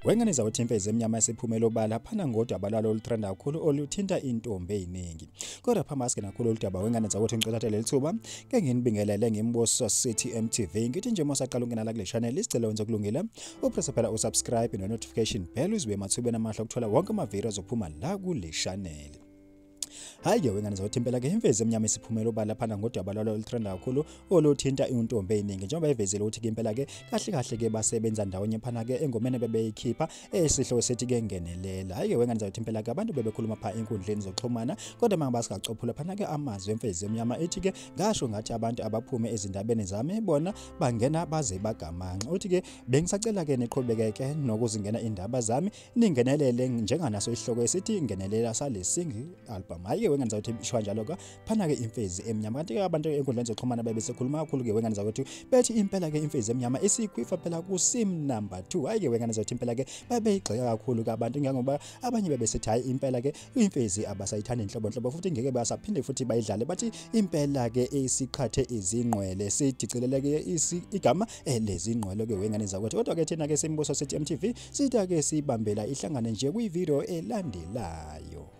Wengane zawuthi Imfezemnyama esiphumela obala phana ngodaba lalo olutrenda kakhulu oluthinta intombi eziningi. Kodwa phamaske nakhulu oludaba wengane zawuthi ngicela leli thuba ke nginibingelele ngimbuso City MTV ngithi nje mosaqala ukungena la kule channel isicelo wenze kulungile upress phela usubscribe no notification bell uzwe mathube namahla ukuthola wonke ama videos ophuma la kule channel. Hayi ke wengane zawuthi impela ke Imfezemnyama isiphumela obala phana ngodaba lalo olutrenda kakhulu oluthinta intombi eziningi njengoba evezele ukuthi ke impela ke kahle ke basebenza ndawonye phana ke engomene bebeyikhipha esihlo sethi ke ngenelela. Hayi ke wengane zawuthi impela ke abantu bebekhuluma pha enkundleni zokuxhumana kodwa manje basikacophula phana ke amazwi Imfezemnyama ethi ke ngasho ngathi abantu abaphume ezindabeni zami bona bangena baze bagamanxa uthi ke bengisacela ke neqhubekeke nokuzingena indaba zami ningenelele njenganaso isihloko esithi ngenelela sale single album. Hayi ke wengane zawuthi ishwa njalo ka phana ke Imfezemnyama kanti ke abantu enkundleni zokuxhumana bebesekhuluma kakhulu ke wengane zawuthi bethi impela ke Imfezemnyama isikhwifee phela ku sim number 2. Hayi ke wengane zawuthi impela ke babeyigxeka kakhulu ke abantu ngoba abanye bebesethi hayi impela ke Imfezi abasayithanda inhlobonhlobo futhi ngeke basaphinde futhi bayidlale bathi impela ke isiqhathe izingqwele sidicilele ke igama lezingqwele ke wengane zawuthi kodwa ke thina ke simbuso City MTV sitha ke sibambela ihlangane nje kwi video elandelayo.